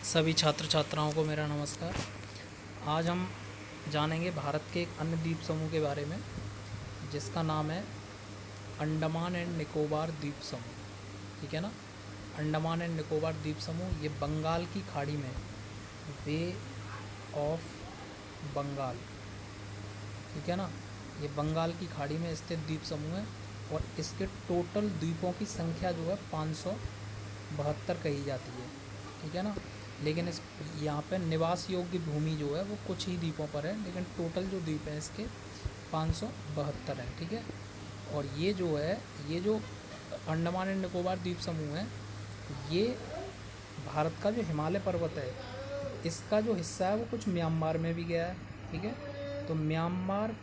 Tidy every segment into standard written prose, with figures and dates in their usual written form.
सभी छात्र छात्राओं को मेरा नमस्कार। आज हम जानेंगे भारत के एक अन्य द्वीप समूह के बारे में जिसका नाम है अंडमान एंड निकोबार द्वीप समूह। ठीक है ना। अंडमान एंड निकोबार द्वीप समूह ये बंगाल की खाड़ी में, बे ऑफ बंगाल, ठीक है ना, ये बंगाल की खाड़ी में स्थित द्वीप समूह है और इसके टोटल द्वीपों की संख्या जो है 572 कही जाती है। ठीक है ना। लेकिन इस यहाँ पे निवास योग्य भूमि जो है वो कुछ ही द्वीपों पर है, लेकिन टोटल जो द्वीप हैं इसके 572 हैं। ठीक है। और ये जो है, ये जो अंडमान एंड निकोबार द्वीप समूह है, ये भारत का जो हिमालय पर्वत है इसका जो हिस्सा है वो कुछ म्यांमार में भी गया है। ठीक है। तो म्यांमार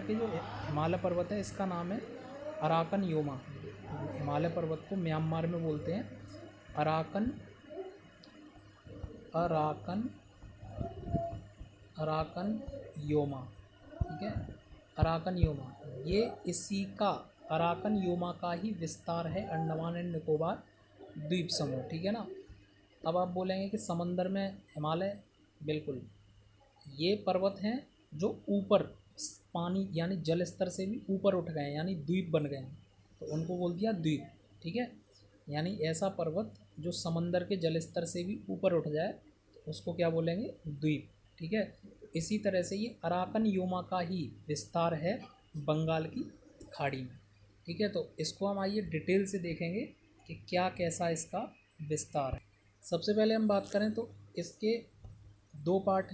के जो हिमालय पर्वत है इसका नाम है अराकन योमा। हिमालय पर्वत को म्यांमार में बोलते हैं अराकन अराकन अराकन योमा। ठीक है। अराकन योमा, ये इसी का, अराकन योमा का ही विस्तार है अंडमान एंड निकोबार द्वीप समूह। ठीक है ना। अब आप बोलेंगे कि समंदर में हिमालय, बिल्कुल, ये पर्वत हैं जो ऊपर पानी यानी जल स्तर से भी ऊपर उठ गए हैं, यानी द्वीप बन गए हैं, तो उनको बोल दिया द्वीप। ठीक है। यानी ऐसा पर्वत जो समंदर के जल स्तर से भी ऊपर उठ जाए तो उसको क्या बोलेंगे, द्वीप। ठीक है। इसी तरह से ये अराकन योमा का ही विस्तार है बंगाल की खाड़ी में। ठीक है। तो इसको हम आइए डिटेल से देखेंगे कि क्या कैसा इसका विस्तार है। सबसे पहले हम बात करें तो इसके दो पार्ट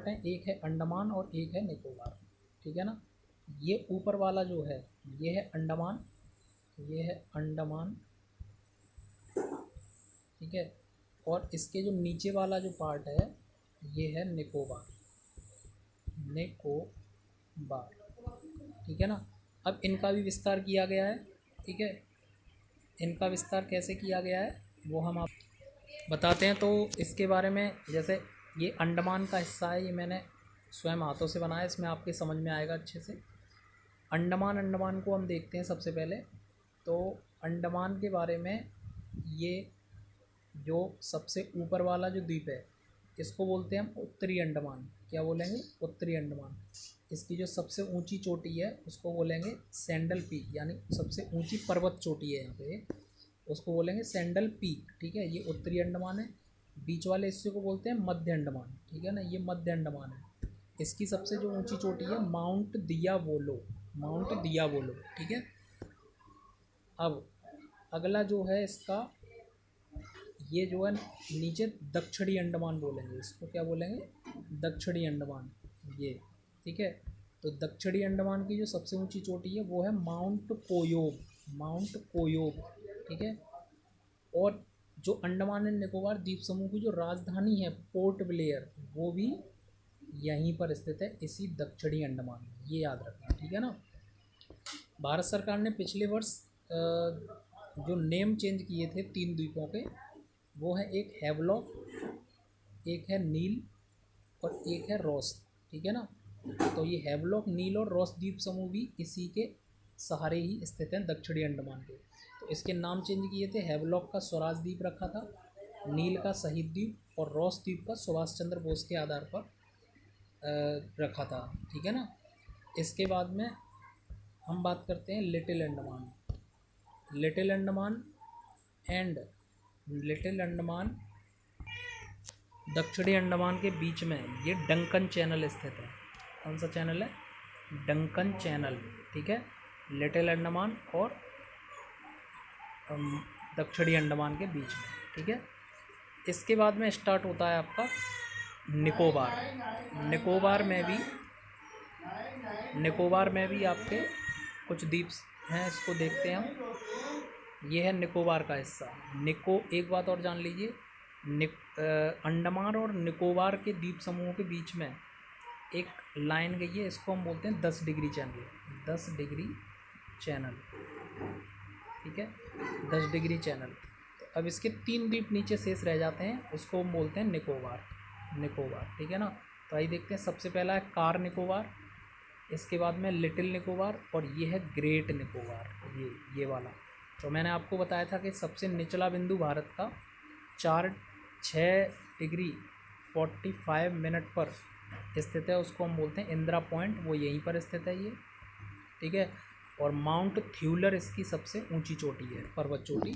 हैं, एक है अंडमान और एक है निकोबार। ठीक है ना। ये ऊपर वाला जो है ये है अंडमान, ये है अंडमान। ठीक है। और इसके जो नीचे वाला जो पार्ट है ये है निकोबार, निकोबार। ठीक है ना। अब इनका भी विस्तार किया गया है। ठीक है। इनका विस्तार कैसे किया गया है वो हम आप बताते हैं। तो इसके बारे में, जैसे ये अंडमान का हिस्सा है, ये मैंने स्वयं हाथों से बनाया, इसमें आपके समझ में आएगा अच्छे से। अंडमान को हम देखते हैं सबसे पहले। तो अंडमान के बारे में, ये जो सबसे ऊपर वाला जो द्वीप है इसको बोलते हैं हम उत्तरी अंडमान। क्या बोलेंगे, उत्तरी अंडमान। इसकी जो सबसे ऊंची चोटी है उसको बोलेंगे सैंडल पीक, यानी सबसे ऊंची पर्वत चोटी है यहाँ पे, उसको बोलेंगे सैंडल पीक। ठीक है। ये उत्तरी अंडमान है। बीच वाले हिस्से को बोलते हैं मध्य अंडमान। ठीक है ना, ये मध्य अंडमान है। इसकी सबसे जो ऊंची चोटी है माउंट दियावोलो, माउंट दियावोलो। ठीक है। अब अगला जो है इसका, ये जो है नीचे दक्षिणी अंडमान बोलेंगे, इसको क्या बोलेंगे, दक्षिणी अंडमान, ये। ठीक है। तो दक्षिणी अंडमान की जो सबसे ऊंची चोटी है वो है माउंट कोयोब, माउंट कोयोब। ठीक है। और जो अंडमान एंड निकोबार द्वीप समूह की जो राजधानी है पोर्ट ब्लेयर, वो भी यहीं पर स्थित है, इसी दक्षिणी अंडमान में, ये याद रखना। ठीक है ना। भारत सरकार ने पिछले वर्ष जो नेम चेंज किए थे 3 द्वीपों के, वो है एक हैवलॉक, एक है नील और एक है रॉस। ठीक है ना। तो ये हैवलॉक, नील और रॉस द्वीप समूह भी इसी के सहारे ही स्थित हैं, दक्षिणी अंडमान के। तो इसके नाम चेंज किए थे, हैवलॉक का स्वराज द्वीप रखा था, नील का शहीद द्वीप और रॉस द्वीप का सुभाष चंद्र बोस के आधार पर रखा था। ठीक है ना। इसके बाद में हम बात करते हैं little Andaman. Little Andaman and little Andaman दक्षिणी अंडमान के बीच में ये डंकन चैनल स्थित है। कौन सा चैनल है, डंकन चैनल। ठीक है। लिटिल अंडमान और दक्षिणी अंडमान के बीच में। ठीक है। इसके बाद में स्टार्ट होता है आपका निकोबार। निकोबार में भी आपके कुछ द्वीप हैं, इसको देखते हैं हम। ये है निकोबार का हिस्सा। एक बात और जान लीजिए, अंडमान और निकोबार के द्वीप समूहों के बीच में एक लाइन गई है, इसको हम बोलते हैं 10 डिग्री चैनल, 10 डिग्री चैनल। ठीक है। 10 डिग्री चैनल। तो अब इसके 3 द्वीप नीचे शेष रह जाते हैं, उसको हम बोलते हैं निकोबार, निकोबार। ठीक है ना। तो आइए देखते हैं। सबसे पहला है कार निकोबार, इसके बाद में लिटिल निकोबार और ये है ग्रेट निकोबार, ये वाला। तो मैंने आपको बताया था कि सबसे निचला बिंदु भारत का 6 डिग्री 45 मिनट पर स्थित है, उसको हम बोलते हैं इंदिरा पॉइंट, वो यहीं पर स्थित है ये, ठीक है। और माउंट थ्यूलर इसकी सबसे ऊंची चोटी है, पर्वत चोटी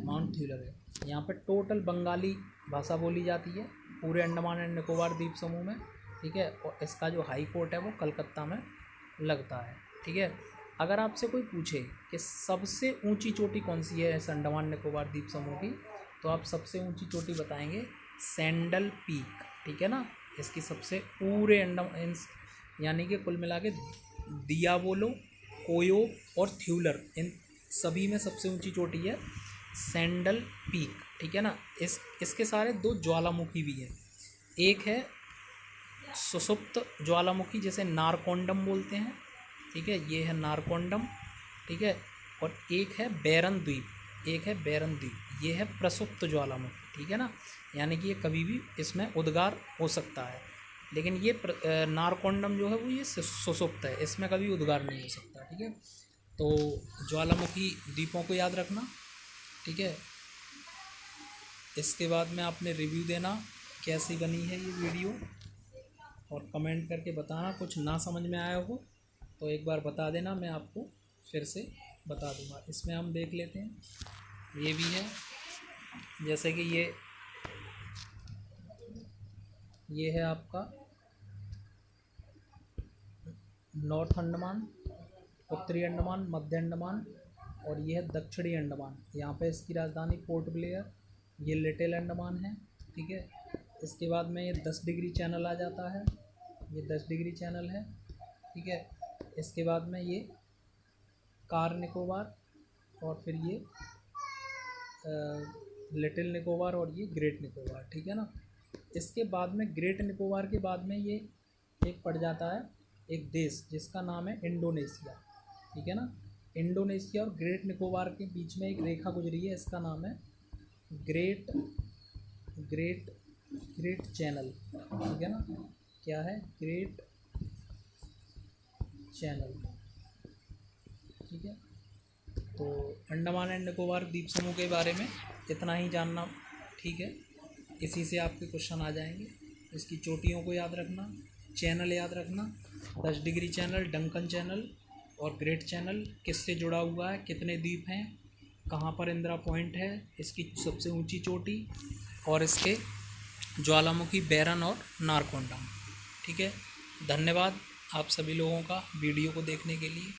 माउंट थ्यूलर है। यहाँ पर टोटल बंगाली भाषा बोली जाती है पूरे अंडमान एंड निकोबार द्वीप समूह में, ठीक है। और इसका जो हाई कोर्ट है वो कलकत्ता में लगता है, ठीक है। अगर आपसे कोई पूछे कि सबसे ऊंची चोटी कौन सी है इस अंडमान निकोबार द्वीप समूह की, तो आप सबसे ऊंची चोटी बताएंगे सैंडल पीक, ठीक है ना। इसकी सबसे पूरे अंडमान यानी कि कुल मिला के दियावोलो, कोयो और थ्यूलर, इन सभी में सबसे ऊंची चोटी है सैंडल पीक, ठीक है ना। इसके सारे दो ज्वालामुखी भी हैं, एक है सुषुप्त ज्वालामुखी जिसे नारकोंडम बोलते हैं, ठीक है, ये है नारकोंडम, ठीक है। और एक है बैरन द्वीप, ये है प्रसुप्त ज्वालामुखी, ठीक है ना। यानी कि ये कभी भी इसमें उद्गार हो सकता है, लेकिन ये नारकोंडम जो है वो ये सुषुप्त है, इसमें कभी उद्गार नहीं हो सकता, ठीक है। तो ज्वालामुखी द्वीपों को याद रखना, ठीक है। इसके बाद में आपने रिव्यू देना कैसी बनी है ये वीडियो, और कमेंट करके बताना, कुछ ना समझ में आया हो तो एक बार बता देना, मैं आपको फिर से बता दूंगा। इसमें हम देख लेते हैं, ये भी है, जैसे कि ये है आपका नॉर्थ अंडमान, उत्तरी अंडमान, मध्य अंडमान, और ये है दक्षिणी अंडमान। यहाँ पे इसकी राजधानी पोर्ट ब्लेयर, ये लिटिल अंडमान है, ठीक है। इसके बाद में ये 10 डिग्री चैनल आ जाता है, ये 10 डिग्री चैनल है, ठीक है। इसके बाद में ये कार निकोबार, और फिर ये लिटिल निकोबार, और ये ग्रेट निकोबार, ठीक है ना। इसके बाद में ग्रेट निकोबार के बाद में ये एक पड़ जाता है एक देश जिसका नाम है इंडोनेशिया, ठीक है ना। इंडोनेशिया और ग्रेट निकोबार के बीच में एक रेखा गुजरी है, इसका नाम है ग्रेट चैनल, ठीक है ना। क्या है? ग्रेट चैनल, ठीक है। तो अंडमान एंड निकोबार द्वीप समूह के बारे में इतना ही जानना, ठीक है। इसी से आपके क्वेश्चन आ जाएंगे। इसकी चोटियों को याद रखना, चैनल याद रखना, 10 डिग्री चैनल, डंकन चैनल और ग्रेट चैनल किससे जुड़ा हुआ है, कितने द्वीप हैं, कहाँ पर इंदिरा पॉइंट है, इसकी सबसे ऊंची चोटी, और इसके ज्वालामुखी बैरन और नारकोंडम, ठीक है। धन्यवाद आप सभी लोगों का वीडियो को देखने के लिए।